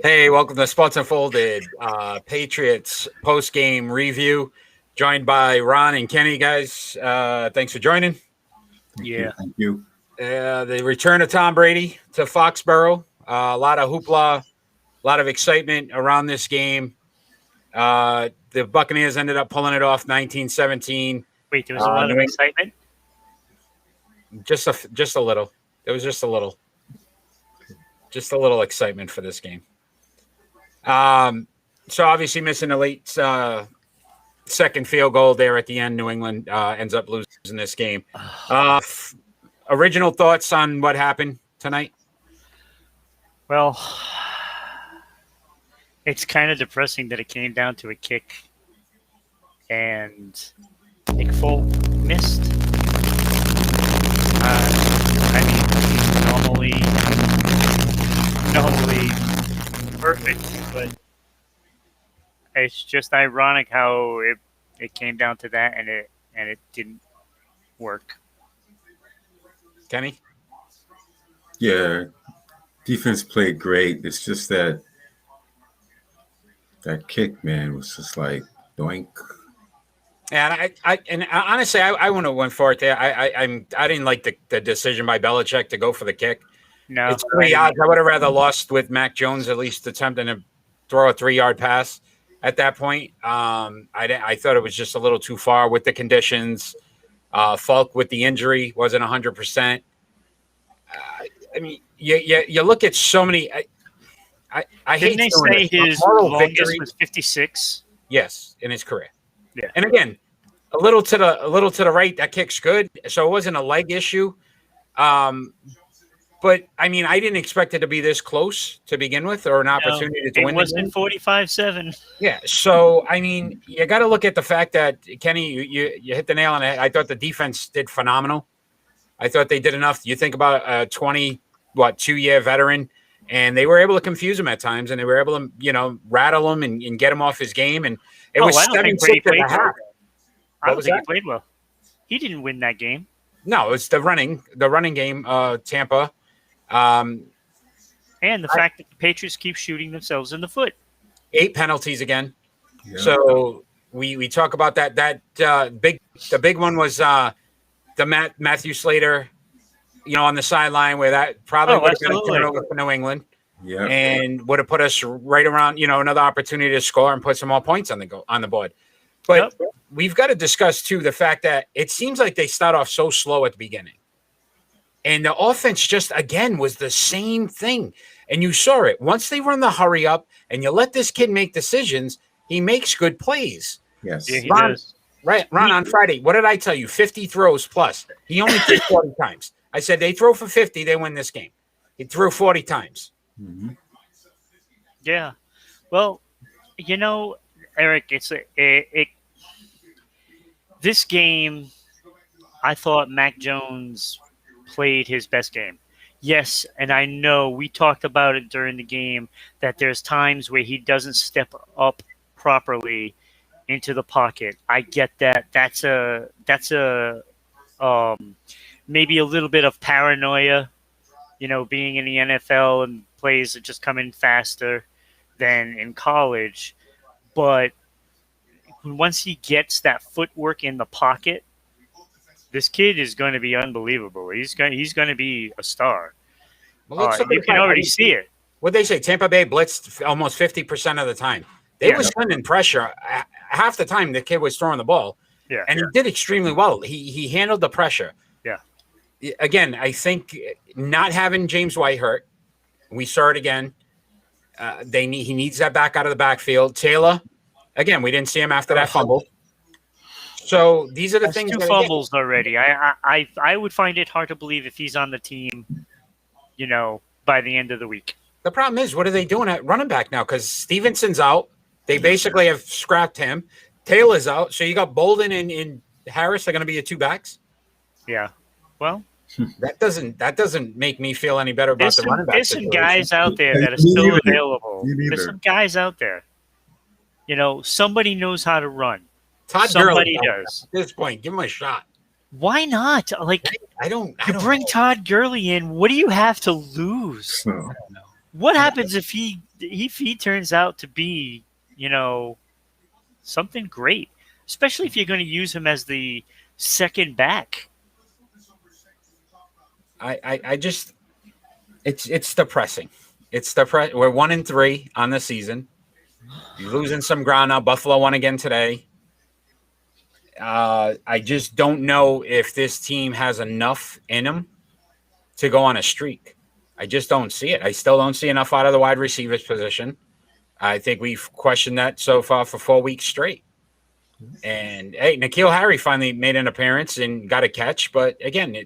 Hey, welcome to Sports Unfolded, Patriots post-game review, joined by Ron and Kenny, guys. Thanks for joining. Thank you. The return of Tom Brady to Foxborough. A lot of hoopla, a lot of excitement around this game. The Buccaneers ended up pulling it off 19-17. Wait, there was a lot of excitement? Just a little. There was just a little excitement for this game. So obviously missing a late second field goal there at the end. New England ends up losing this game. Original thoughts on what happened tonight? Well, it's kind of depressing that it came down to a kick and Nick Folk missed. I mean, normally perfect, but it's just ironic how it came down to that and it didn't work. Kenny? Yeah, defense played great. It's just that kick, man, was just like doink. And I honestly I wouldn't have went for it there. I didn't like the decision by Belichick to go for the kick. No, it's 3 yards. I would have rather lost with Mac Jones at least attempting to throw a 3-yard pass at that point. I thought it was just a little too far with the conditions. Falk with the injury wasn't 100%. I mean, you look at so many. I hate. Didn't they say his longest was 56? Yes, in his career. Yeah, and again, a little to the right. That kick's good, so it wasn't a leg issue. But I mean, I didn't expect it to be this close to begin with, or an opportunity to win. It wasn't 45-7. Yeah. So I mean, you got to look at the fact that Kenny, you hit the nail on it. I thought the defense did phenomenal. I thought they did enough. You think about a 2-year veteran, and they were able to confuse him at times, and they were able to rattle him and get him off his game. And it was 7-6 at the half. I don't think he played well. He didn't win that game. No, it's the running game. Tampa. And the fact that the Patriots keep shooting themselves in the foot. 8 penalties again. Yeah. So we talk about that. The big one was the Matthew Slater, on the sideline where that probably would have been a turnover for New England. Yeah. And would have put us right around, another opportunity to score and put some more points on the board. But we've got to discuss too the fact that it seems like they start off so slow at the beginning. And the offense just, again, was the same thing. And you saw it. Once they run the hurry up and you let this kid make decisions, he makes good plays. Yes. Yeah, he does. Right. Ron, on Friday, what did I tell you? 50 throws plus. He only threw 40 times. I said they throw for 50, they win this game. He threw 40 times. Mm-hmm. Yeah. Well, Eric, this game, I thought Mac Jones played his best game. Yes, and I know we talked about it during the game that there's times where he doesn't step up properly into the pocket. I get that. That's maybe a little bit of paranoia, being in the NFL and plays that just come in faster than in college. But once he gets that footwork in the pocket, this kid is going to be unbelievable. He's going to be a star. Well, you can already see it. What they say, Tampa Bay blitzed almost 50% of the time. They were sending pressure. Half the time the kid was throwing the ball. Yeah. And he did extremely well. He handled the pressure. Yeah. Again, I think not having James White hurt, we saw it again. He needs that back out of the backfield. Taylor, again, we didn't see him after that fumble. So these are the things. 2 fumbles already. I would find it hard to believe if he's on the team, by the end of the week. The problem is, what are they doing at running back now? Because Stevenson's out. They basically have scrapped him. Taylor's out. So you got Bolden and Harris are going to be your 2 backs. Yeah. Well, that doesn't make me feel any better about the running back. There's some guys out there that are still available. There's some guys out there. Somebody knows how to run. Somebody does. At this point, give him a shot. Why not? I don't bring Todd Gurley in. What do you have to lose? No. What happens if he if he turns out to be, something great, especially if you're going to use him as the second back. I just it's depressing. It's depressing. We're 1-3 on the season. You're losing some ground now. Buffalo won again today. I just don't know if this team has enough in them to go on a streak. I just don't see it. I still don't see enough out of the wide receivers position. I think we've questioned that so far for 4 weeks straight. And hey, N'Keal Harry finally made an appearance and got a catch, but again,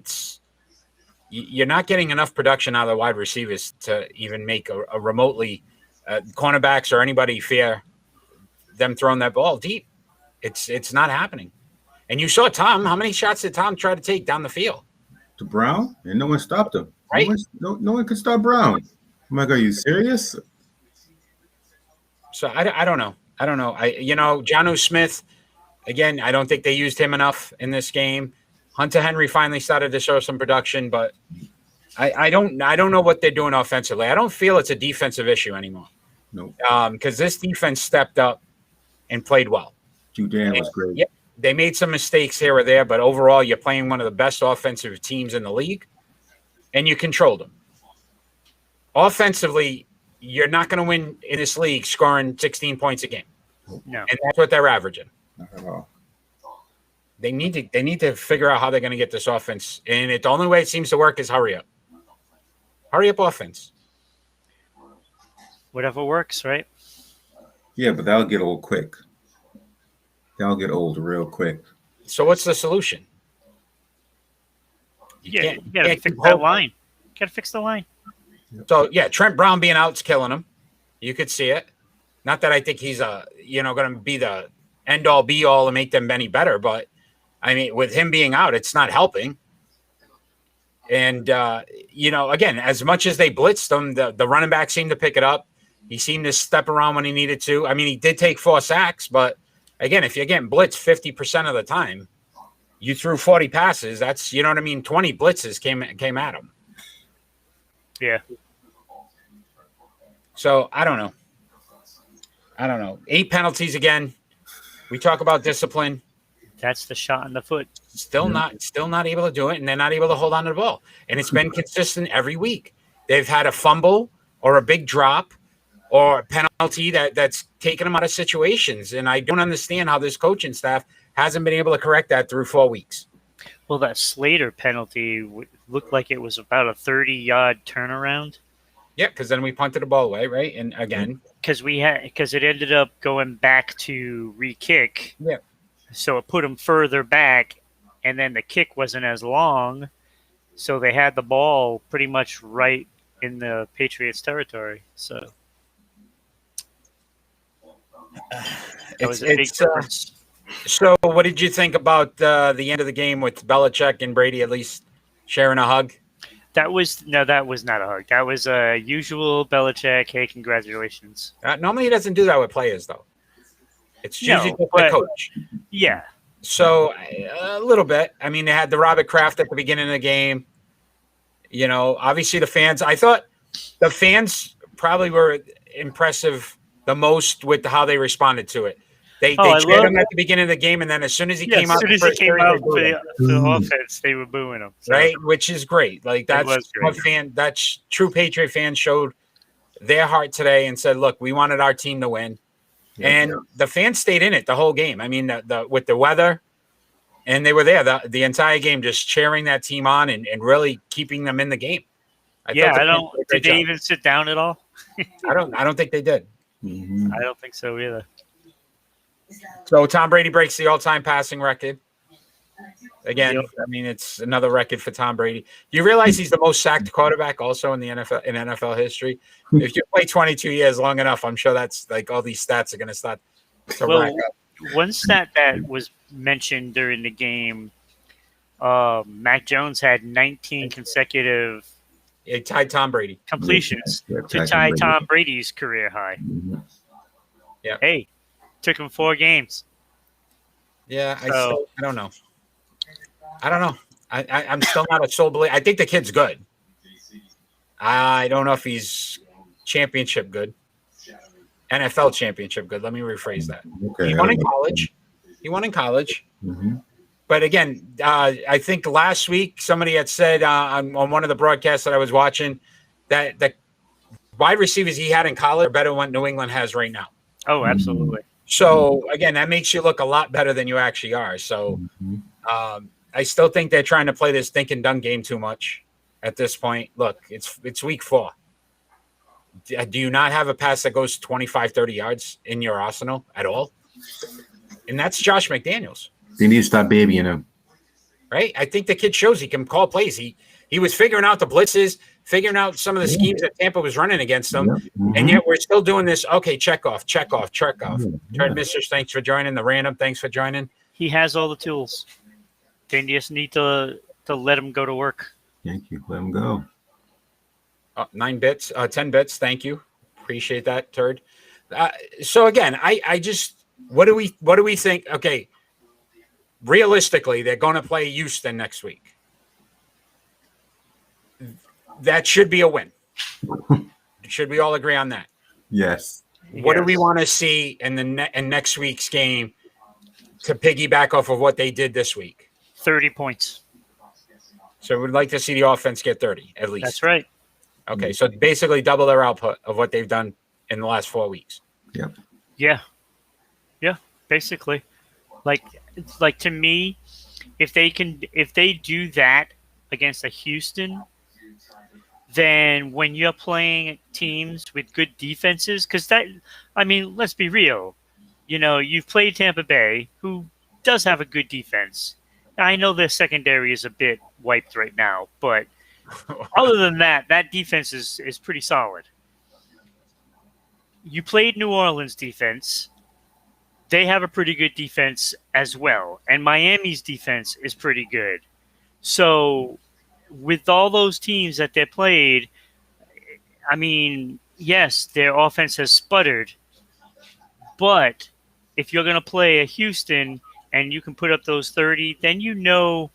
you're not getting enough production out of the wide receivers to even make a remotely cornerbacks or anybody fear them throwing that ball deep. It's not happening. And you saw Tom. How many shots did Tom try to take down the field? To Brown, and no one stopped him. Right? No one could stop Brown. I'm like, are you serious? So I don't know. Jonnu Smith, again, I don't think they used him enough in this game. Hunter Henry finally started to show some production, but I don't know what they're doing offensively. I don't feel it's a defensive issue anymore. No. Because this defense stepped up and played well. Judan was great. Yeah, they made some mistakes here or there, but overall, you're playing one of the best offensive teams in the league, and you controlled them. Offensively, you're not going to win in this league scoring 16 points a game. No. And that's what they're averaging. Not at all. They need to figure out how they're going to get this offense. And the only way it seems to work is hurry up. Hurry up offense. Whatever works, right? Yeah, but that'll get old quick. That'll get old real quick. So what's the solution? You got to fix that line. Got to fix the line. So, yeah, Trent Brown being out's killing him. You could see it. Not that I think he's going to be the end-all, be-all and make them any better, but, I mean, with him being out, it's not helping. And, again, as much as they blitzed him, the running back seemed to pick it up. He seemed to step around when he needed to. I mean, he did take 4 sacks, but, again, if you're getting blitzed 50% of the time, you threw 40 passes, that's, 20 blitzes came at him. Yeah. So, I don't know. 8 penalties again. We talk about discipline. That's the shot in the foot. Still not able to do it, and they're not able to hold on to the ball. And it's been consistent every week. They've had a fumble or a big drop or a penalty that's taken them out of situations. And I don't understand how this coaching staff hasn't been able to correct that through 4 weeks. Well, that Slater penalty looked like it was about a 30-yard turnaround. Yeah, because then we punted the ball away, right? And again, because it ended up going back to re-kick. Yeah. So it put them further back, and then the kick wasn't as long, so they had the ball pretty much right in the Patriots' territory. So that was a big difference. So what did you think about the end of the game with Belichick and Brady at least sharing a hug? That was not a hug. That was a usual Belichick, hey, congratulations. Normally he doesn't do that with players, though. It's usually with the coach. Yeah. So a little bit. I mean, they had the Robert Kraft at the beginning of the game. Obviously the fans. I thought the fans probably were impressive the most with how they responded to it. They cheered him at the beginning of the game, and then as soon as he came out, for the offense, they were booing him. So. Right, which is great. Like that's true Patriot fans showed their heart today and said, "Look, we wanted our team to win," and the fans stayed in it the whole game. I mean, with the weather, and they were there the entire game, just cheering that team on and really keeping them in the game. Did they even sit down at all? I don't think they did. Mm-hmm. I don't think so either. So Tom Brady breaks the all-time passing record. Again, I mean, it's another record for Tom Brady. You realize he's the most sacked quarterback also in the NFL history. If you play 22 years long enough, I'm sure that's like all these stats are going to start to rack up. One stat that was mentioned during the game, Mac Jones had 19 consecutive It tied Tom Brady completions to tie Tom Brady's career high. Mm-hmm. Yeah. Hey, took him 4 games. Yeah, I don't know. I'm still not a soul believer. I think the kid's good. I don't know if he's championship good. NFL championship. Good. Let me rephrase that. Okay. He won in college. Mm-hmm. But again, I think last week somebody had said on one of the broadcasts that I was watching that the wide receivers he had in college are better than what New England has right now. Oh, absolutely. So again, that makes you look a lot better than you actually are. So I still think they're trying to play this think and done game too much at this point. Look, it's week 4. Do you not have a pass that goes 25, 30 yards in your arsenal at all? And that's Josh McDaniels. They need to stop babying him. Right? I think the kid shows he can call plays. He was figuring out the blitzes, figuring out some of the schemes that Tampa was running against them. Yeah. Mm-hmm. And yet we're still doing this. Okay, check off. Yeah. Mr. Thanks for joining. The random, thanks for joining. He has all the tools. They just need to let him go to work. Thank you. Let him go. 9 bits, 10 bits. Thank you. Appreciate that, Turd. So again, I just what do we think? Okay, realistically, they're going to play Houston next week. That should be a win. Should we all agree on that? Yes. What do we want to see in the in next week's game to piggyback off of what they did this week? 30 points. So we'd like to see the offense get 30 at least. That's right. Okay, so basically double their output of what they've done in the last 4 weeks. Yep. Yeah, basically. Like to me, if they do that against a Houston, then when you're playing teams with good defenses, because let's be real, you've played Tampa Bay, who does have a good defense. I know their secondary is a bit wiped right now, but other than that, that defense is pretty solid. You played New Orleans defense. They have a pretty good defense as well. And Miami's defense is pretty good. So with all those teams that they played, yes, their offense has sputtered. But if you're going to play a Houston and you can put up those 30, then you know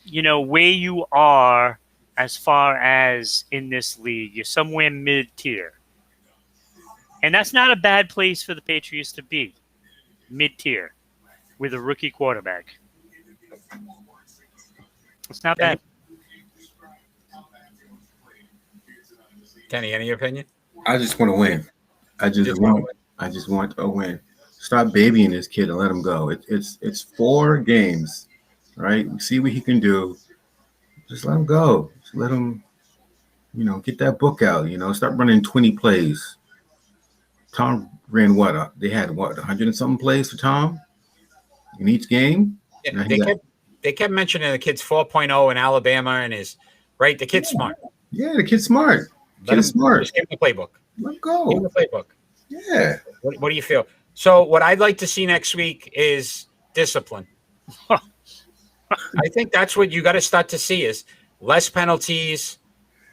where you are as far as in this league. You're somewhere mid-tier. And that's not a bad place for the Patriots to be. Mid-tier with a rookie quarterback. It's not bad. Kenny, any opinion? I just want to win. I just want a win. Stop babying this kid and let him go. It's 4 games, right? See what he can do. Just let him go. Just let him, get that book out. Stop running 20 plays. Tom ran what? They had 100 and something plays for Tom in each game. Yeah, they kept mentioning the kid's 4.0 in Alabama and right. The kid's smart. Yeah, the kid's smart. Smart. Just give him the playbook. Let go. Give him the playbook. Yeah. What do you feel? So what I'd like to see next week is discipline. I think that's what you got to start to see is less penalties.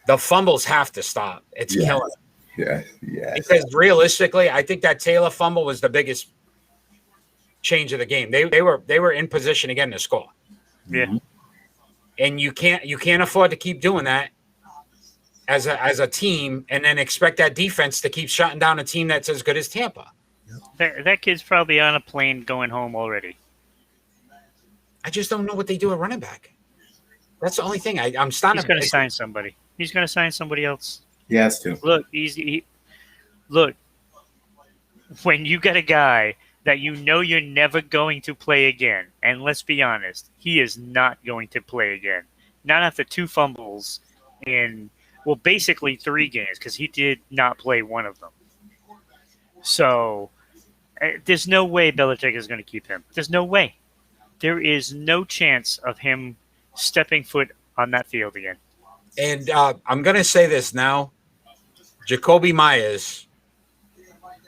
The fumbles have to stop. It's killing. Yeah. Because realistically, I think that Taylor fumble was the biggest change of the game. They were in position again to score. Yeah. And you can't afford to keep doing that as a team and then expect that defense to keep shutting down a team that's as good as Tampa. That kid's probably on a plane going home already. I just don't know what they do at running back. That's the only thing. I'm starting. He's going to sign somebody. He's going to sign somebody else. He has to. Look, look. When you got a guy that you're never going to play again, and let's be honest, he is not going to play again. Not after 2 fumbles in basically 3 games because he did not play one of them. So there's no way Belichick is going to keep him. There's no way. There is no chance of him stepping foot on that field again. And I'm going to say this now. Jacoby Myers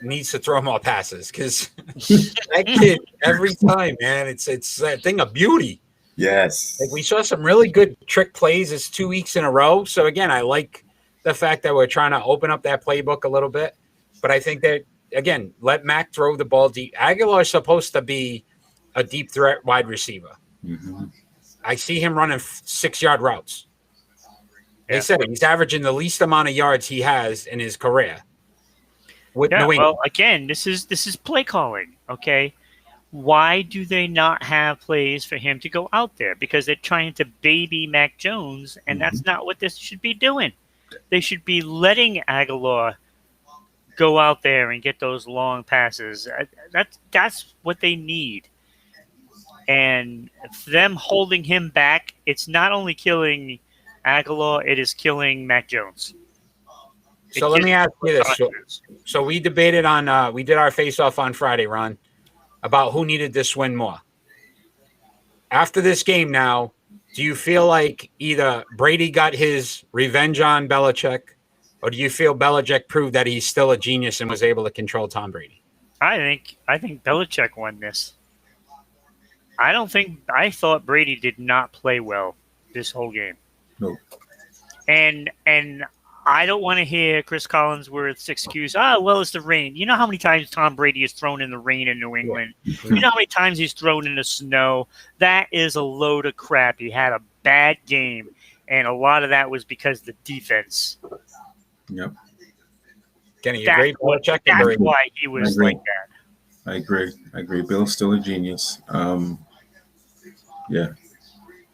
needs to throw more passes because that kid, every time, man, it's a thing of beauty. Yes. Like we saw some really good trick plays. It's 2 weeks in a row. So, again, I like the fact that we're trying to open up that playbook a little bit. But I think that, again, let Mac throw the ball deep. Aguilar's supposed to be a deep threat wide receiver. Mm-hmm. I see him running 6-yard routes. They said he's averaging the least amount of yards he has in his career. with Yeah, New England. well, again, this is play calling. Okay, why do they not have plays for him to go out there? Because they're trying to baby Mac Jones, and that's not what this should be doing. They should be letting Aguilar go out there and get those long passes. That's what they need. And them holding him back, it's not only killing Aguilar, it is killing Mac Jones. So let me ask you this. So we debated on we did our face-off on Friday, Ron, about who needed this win more. After this game now, do you feel like either Brady got his revenge on Belichick, or do you feel Belichick proved that he's still a genius and was able to control Tom Brady? I think Belichick won this. I thought Brady did not play well this whole game. Nope. And I don't want to hear Chris Collinsworth's excuse. Well, it's the rain. You know how many times Tom Brady is thrown in the rain in New England? Yeah. You know how many times he's thrown in the snow? That is a load of crap. He had a bad game, and a lot of that was because the defense. Yep. Kenny, you agree? That's why he was like that. I agree. Bill's still a genius. Yeah.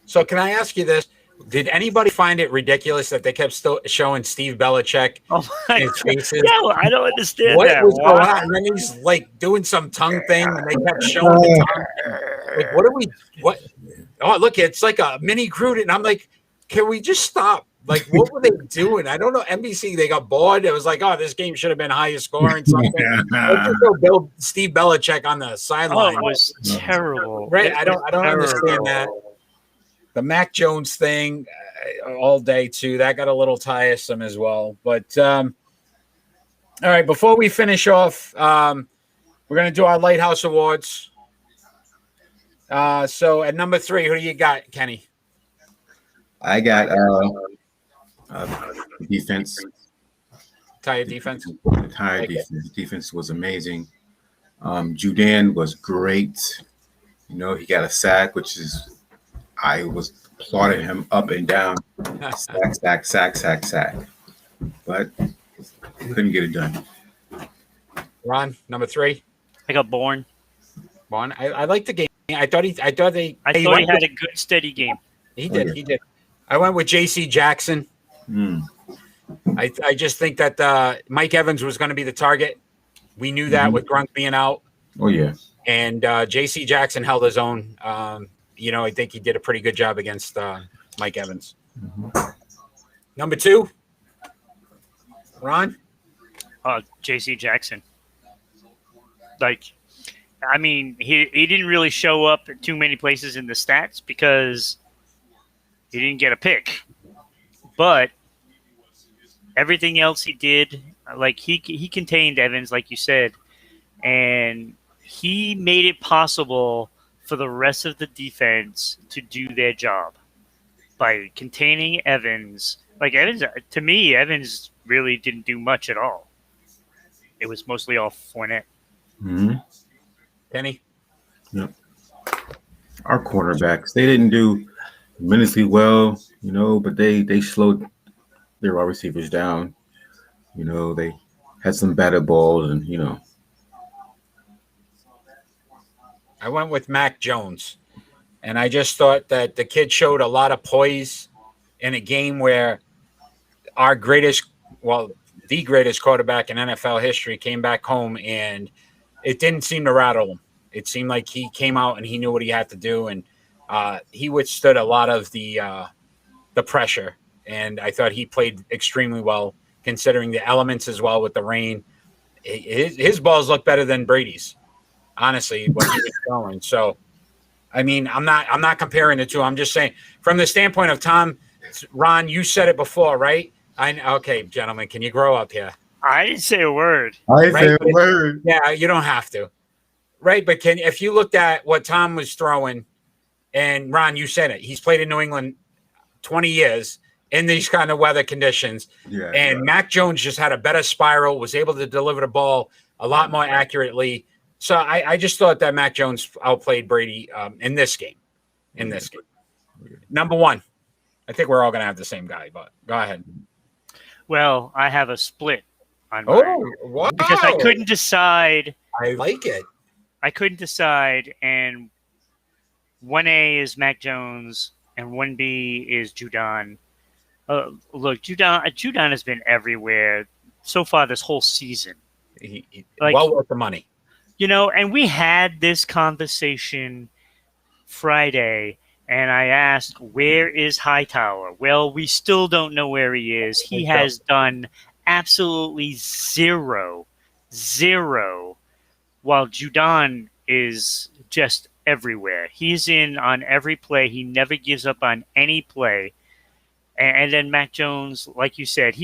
So can I ask you this? Did anybody find it ridiculous that they kept still showing Steve Belichick his faces? Yeah, well, I don't understand what that. Was going on? And then he's like doing some tongue thing, and they kept showing the tongue. Like, what are we? What? Oh, look, it's like a mini Gruden. And I'm like, can we just stop? Like, what were they doing? I don't know. NBC, they got bored. It was like, oh, this game should have been higher scoring. Something. Steve Belichick on the sideline. Oh, it was terrible. Right? I don't understand that. The Mac Jones thing all day, too. That got a little tiresome as well. But, all right, before we finish off, we're going to do our Lighthouse Awards. So at number 3, who do you got, Kenny? I got defense. Entire defense? Entire defense. Defense was amazing. Judan was great. You know, he got a sack, which is – I was applauding him up and down. Sack. But couldn't get it done. Ron, number 3. I got Bourne. I liked the game. I thought he had a good, steady game. He did. I went with J.C. Jackson. I just think that Mike Evans was going to be the target. We knew that with Gronk being out. Oh, yeah. And J.C. Jackson held his own. I think he did a pretty good job against Mike Evans. Number 2, Ron? J.C. Jackson. He didn't really show up at too many places in the stats because he didn't get a pick. But everything else he did, like he contained Evans, like you said, and he made it possible for the rest of the defense to do their job by containing Evans. Like Evans, to me, Evans really didn't do much at all. It was mostly all Fournette. Penny? Yep. Our cornerbacks, they didn't do tremendously well, but they slowed their wide receivers down. They had some batted balls and, I went with Mac Jones, and I just thought that the kid showed a lot of poise in a game where the greatest quarterback in NFL history came back home, and it didn't seem to rattle him. It seemed like he came out and he knew what he had to do, and he withstood a lot of the pressure, and I thought he played extremely well considering the elements as well with the rain. His balls look better than Brady's. Honestly, what he was throwing. So, I mean, I'm not comparing the two. I'm just saying from the standpoint of Tom, Ron, you said it before, right? Okay, gentlemen, can you grow up here? I didn't say a word. Yeah, you don't have to. Right, but if you looked at what Tom was throwing, and Ron, you said it, he's played in New England 20 years in these kind of weather conditions. Yeah, and Mac Jones just had a better spiral, was able to deliver the ball a lot more accurately. So I just thought that Mac Jones outplayed Brady in this game. Number 1. I think we're all going to have the same guy, but go ahead. Well, I have a split on mine. wow. Because I couldn't decide. I like it. I couldn't decide, and 1A is Mac Jones, and 1B is Judon. Look, Judon has been everywhere so far this whole season. Well worth the money. And we had this conversation Friday, and I asked, where is Hightower? Well, we still don't know where he is. He has done absolutely zero, while Judon is just everywhere. He's in on every play. He never gives up on any play. And then Mac Jones, like you said,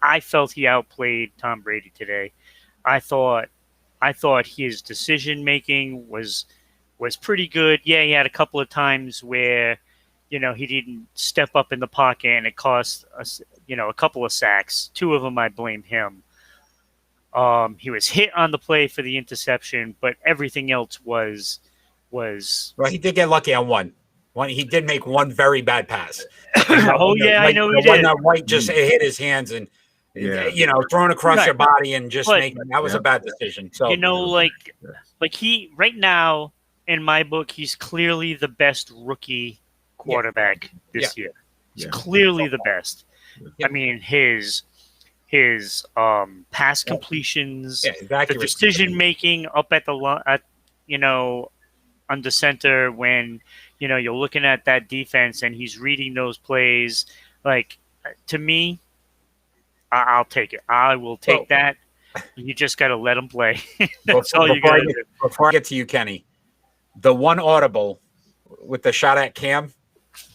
I felt he outplayed Tom Brady today. I thought his decision making was pretty good. Yeah, he had a couple of times where, he didn't step up in the pocket and it cost us, a couple of sacks. 2 of them I blame him. He was hit on the play for the interception, but everything else was. Well, he did get lucky on one. He did make one very bad pass. I know he did. One that White just hit his hands and, thrown across your body and just that was a bad decision. So he right now in my book, he's clearly the best rookie quarterback this year. He's clearly the best. I mean, his pass completions, the decision making up at under center when you're looking at that defense and he's reading those plays. Like, to me, I'll take it. I will take that. You just got to let him play. That's all you got to do. Before I get to you, Kenny, the one audible with the shot at Cam,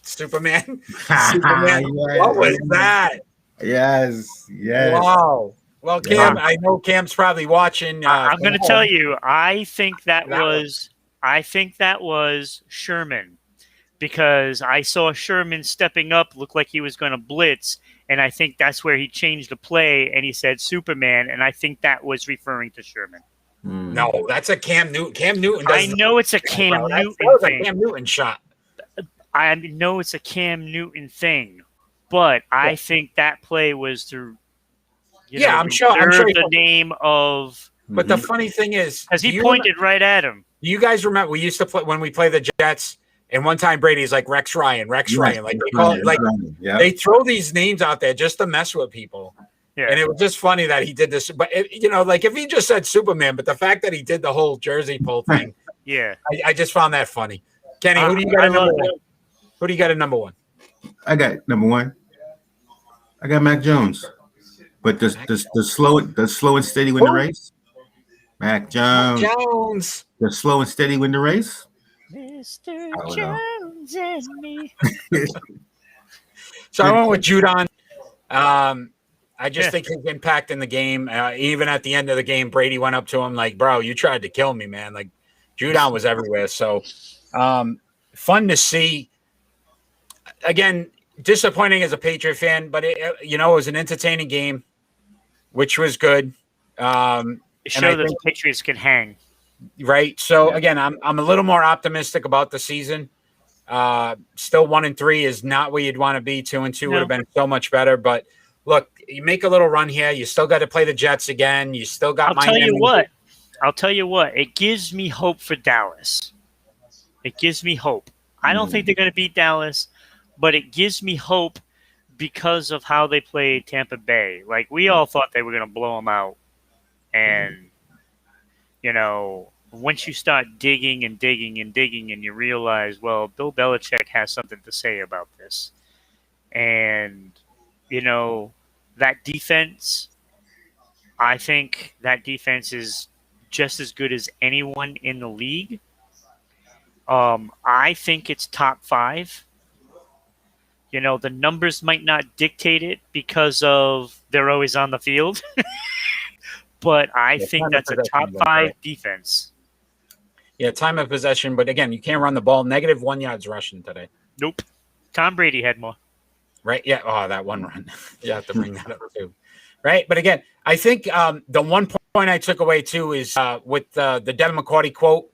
Superman. What was that? Yes. Wow. Well, Cam, I know Cam's probably watching. I'm going to tell you, I think that was Sherman, because I saw Sherman stepping up, looked like he was going to blitz, and I think that's where he changed the play, and he said Superman, and I think that was referring to Sherman. No, that's a Cam Newton. Cam Newton. I know it's a Cam Newton that was thing. A Cam Newton shot. I know it's a Cam Newton thing, but I think that play was to, I'm sure the name of. But the funny thing is, because he pointed right at him. Do you guys remember we used to play when we play the Jets? And one time Brady's like Rex Ryan. Like they call it, they throw these names out there just to mess with people. Yeah. And it was just funny that he did this. But if he just said Superman, but the fact that he did the whole jersey pull thing, I just found that funny. Kenny, who do you got at number one? Who do you got at number one? I got number one. I got Mac Jones. But the slow and steady win the race. Mac Jones. The slow and steady win the race. Mr. Jones and me. So I went with Judon. I just think his impact in the game, even at the end of the game, Brady went up to him like, bro, you tried to kill me, man. Like, Judon was everywhere. So fun to see. Again, disappointing as a Patriot fan, but it was an entertaining game, which was good. Show that the Patriots can hang. Right. So again, I'm a little more optimistic about the season. Still 1-3 is not where you'd want to be. 2-2 would have been so much better. But look, you make a little run here. You still got to play the Jets again. You still got I'll tell you what. It gives me hope for Dallas. It gives me hope. I don't think they're going to beat Dallas, but it gives me hope because of how they played Tampa Bay. Like, we all thought they were going to blow them out. And once you start digging and you realize, well, Bill Belichick has something to say about this. And, that defense, I think that defense is just as good as anyone in the league. I think it's top 5. The numbers might not dictate it because of they're always on the field. But I think that's a top 5 defense. Yeah, time of possession. But again, you can't run the ball. -1 yards rushing today. Nope. Tom Brady had more. Right? Yeah. Oh, that one run. You have to bring that up too. Right? But again, I think the one point I took away too is with the Devin McCourty quote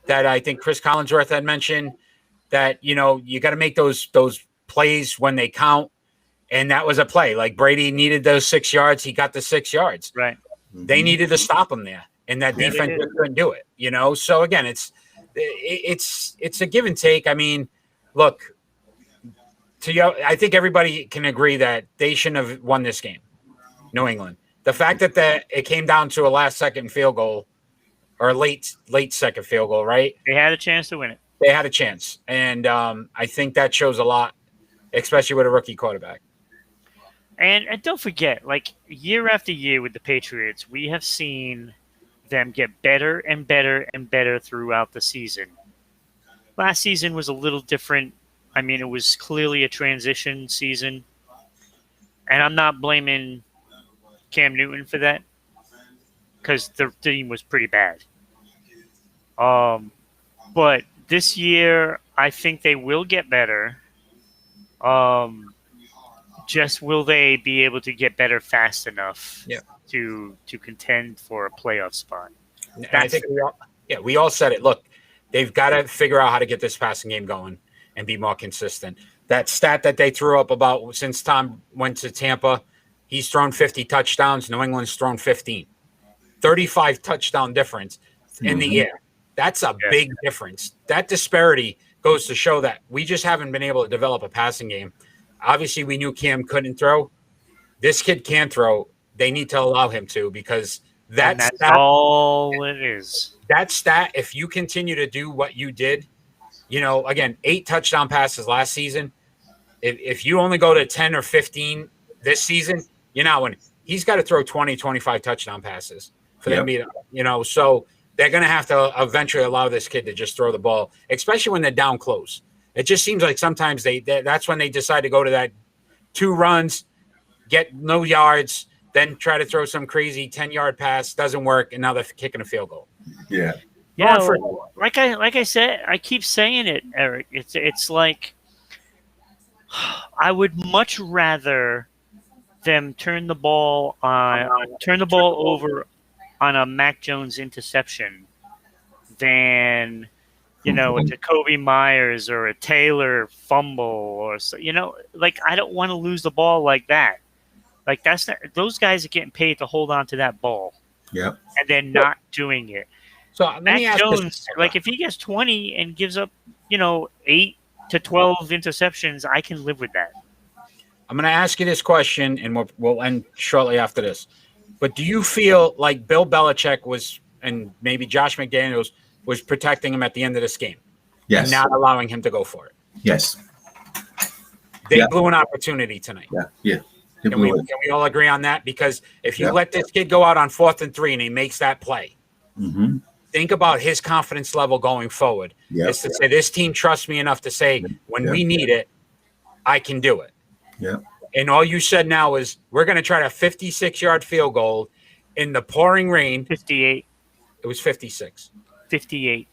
that I think Chris Collinsworth had mentioned, that, you got to make those plays when they count. And that was a play. Like Brady needed those 6 yards. He got the 6 yards. Right. They needed to stop him there. And that defense just couldn't do it, you know? So again, it's a give and take. I mean, look, I think everybody can agree that they shouldn't have won this game, New England. The fact that it came down to a last-second field goal or a late second field goal, right? They had a chance to win it. They had a chance. And I think that shows a lot, especially with a rookie quarterback. And don't forget, like year after year with the Patriots, we have seen them get better and better and better throughout the season. Last season was a little different. I mean, it was clearly a transition season. And I'm not blaming Cam Newton for that because the team was pretty bad. But this year, I think they will get better. Just will they be able to get better fast enough to contend for a playoff spot? I think we all said it. Look, they've got to figure out how to get this passing game going and be more consistent. That stat that they threw up about since Tom went to Tampa, he's thrown 50 touchdowns. New England's thrown 15. 35 touchdown difference in the air. That's a big difference. That disparity goes to show that we just haven't been able to develop a passing game. Obviously, we knew Cam couldn't throw. This kid can throw. They need to allow him to because that's all it is. That stat, if you continue to do what you did, you know, again, 8 touchdown passes last season. If you only go to 10 or 15 this season, you know, when he's got to throw 20, 25 touchdown passes for them to be, you know, so they're going to have to eventually allow this kid to just throw the ball, especially when they're down close. It just seems like sometimes that's when they decide to go to that 2 runs, get no yards, then try to throw some crazy 10-yard pass, doesn't work, and now they're kicking a field goal. Yeah. Yeah, like I said, I keep saying it, Eric. It's like I would much rather them turn the ball over on a Mac Jones interception than, you know, a Jacoby Myers or a Taylor fumble or so, you know, like I don't want to lose the ball like that. Like that's not, those guys are getting paid to hold on to that ball. Yep. And they're not doing it. So let me Mac ask Jones, this. like if he gets 20 and gives up, you know, 8 to 12 interceptions, I can live with that. I'm going to ask you this question, and we'll end shortly after this. But do you feel like Bill Belichick was, and maybe Josh McDaniels was protecting him at the end of this game? Yes. And not allowing him to go for it? Yes. They blew an opportunity tonight. Yeah. Can we all agree on that? Because if you let this kid go out on 4th and 3 and he makes that play, think about his confidence level going forward. Is to say, this team trusts me enough to say, when we need it, I can do it. Yeah. And all you said now is we're going to try a 56-yard field goal in the pouring rain. 58. It was 56. 58.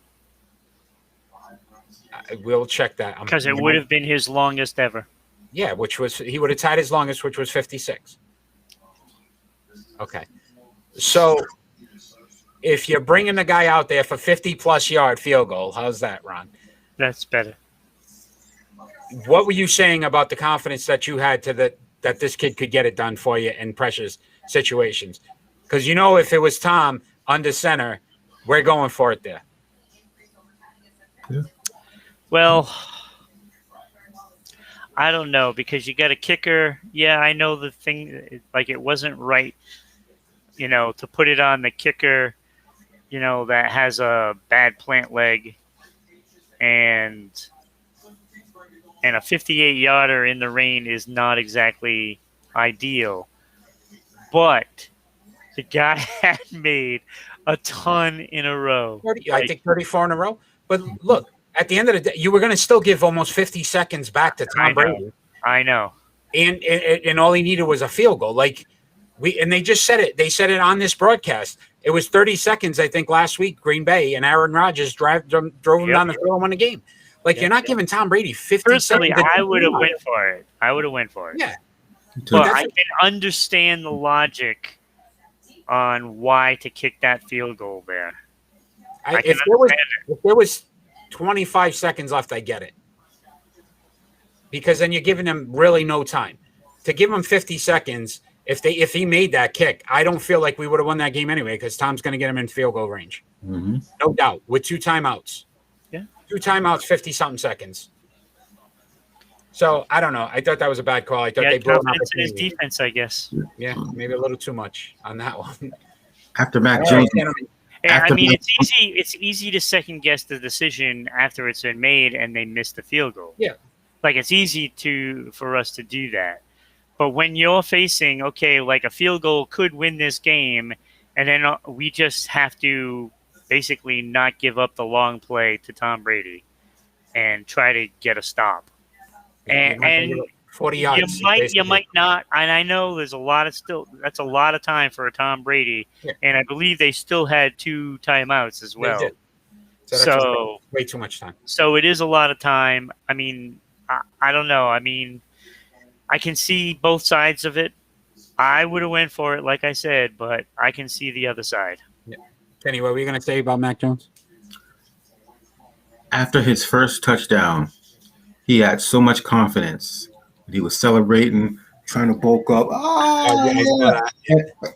We'll check that. Because it would have been his longest ever. Yeah, he would have tied his longest, which was 56. Okay. So if you're bringing the guy out there for 50-plus yard field goal, how's that, Ron? That's better. What were you saying about the confidence that you had that this kid could get it done for you in precious situations? Because, you know, if it was Tom under center, we're going for it there. Yeah. Well, I don't know, because you got a kicker. Yeah, I know the thing, like it wasn't right, you know, to put it on the kicker, you know, that has a bad plant leg and a 58-yarder in the rain is not exactly ideal. But the guy had made a ton in a row. I think 34 in a row. But look, at the end of the day, you were going to still give almost 50 seconds back to Tom Brady. I know. And all he needed was a field goal. Like they just said it. They said it on this broadcast. It was 30 seconds, I think, last week, Green Bay, and Aaron Rodgers drove him down the field and won the game. Like, you're not giving Tom Brady 50 Personally, seconds. I would have went for it. Yeah. But I can understand the logic on why to kick that field goal there. If there was 25 seconds left, I get it. Because then you're giving them really no time. to give him 50 seconds. If he made that kick, I don't feel like we would have won that game anyway because Tom's going to get him in field goal range. Mm-hmm. No doubt. With 2 timeouts. Yeah. 2 timeouts, 50-something seconds. So, I don't know. I thought that was a bad call. I thought they blew him up. In his defense, I guess. Yeah, maybe a little too much on that one. After Mac Jones. It's easy to second guess the decision after it's been made and they miss the field goal. Yeah. Like, it's easy for us to do that. But when you're facing, like a field goal could win this game, and then we just have to basically not give up the long play to Tom Brady and try to get a stop. And 40 yards. You might not, and I know that's a lot of time for a Tom Brady, and I believe they still had 2 timeouts as well. So way too much time. So it is a lot of time. I mean, I don't know. I mean, I can see both sides of it. I would have went for it, like I said, but I can see the other side. Yeah. Kenny, what were you going to say about Mac Jones? After his first touchdown, he had so much confidence. He was celebrating, trying to bulk up.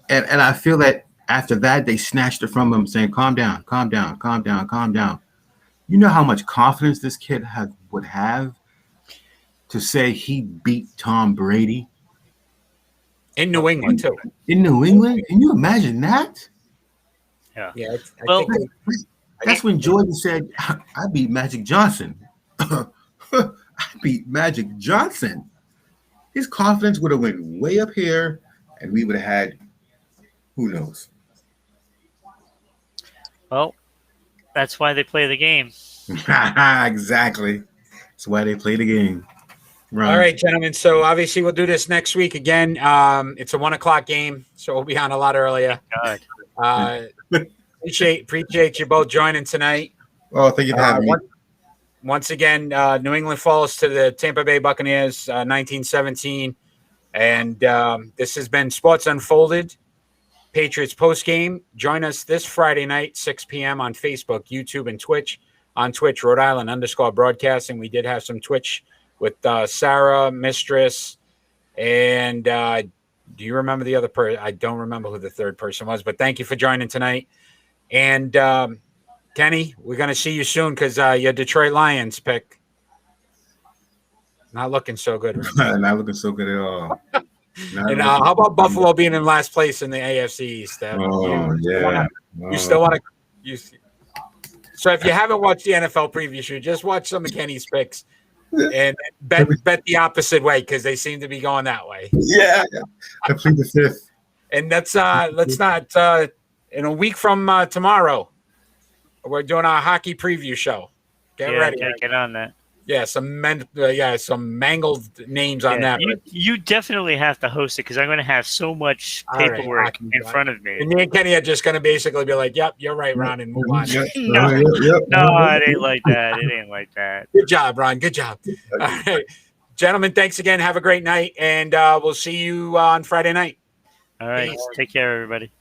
And I feel that after that, they snatched it from him, saying, calm down, calm down, calm down, calm down. You know how much confidence this kid would have to say he beat Tom Brady? In New England, too. In New England? Can you imagine that? Yeah. That's when Jordan said, I beat Magic Johnson. I beat Magic Johnson. His confidence would have went way up here, and we would have had, who knows? Well, that's why they play the game. Exactly. That's why they play the game. Right. All right, gentlemen. So obviously we'll do this next week again. It's a 1:00 game, so we'll be on a lot earlier. God. Appreciate you both joining tonight. Oh, thank you for having me. Once again, New England falls to the Tampa Bay Buccaneers, 1917. And this has been Sports Unfolded, Patriots postgame. Join us this Friday night, 6 p.m. on Facebook, YouTube, and Twitch. On Twitch, Rhode Island _broadcasting. We did have some Twitch with Sarah, Mistress, and do you remember the other person? I don't remember who the third person was, but thank you for joining tonight. And Kenny, we're going to see you soon because your Detroit Lions pick not looking so good. Right? Not looking so good at all. And how about Buffalo being in last place in the AFC East? You still want to? So if you haven't watched the NFL preview show, just watch some of Kenny's picks and bet the opposite way because they seem to be going that way. Yeah, I plead the fifth. And let's not in a week from tomorrow, we're doing our hockey preview show. Get ready. Get on that. Yeah, some mangled names on that. You definitely have to host it because I'm going to have so much paperwork in front of me. And me and Kenny are just going to basically be like, "Yep, you're right, Ron," and move on. No, it ain't like that. It ain't like that. Good job, Ron. Good job. All right, gentlemen. Thanks again. Have a great night, and we'll see you on Friday night. All right. Take care, everybody.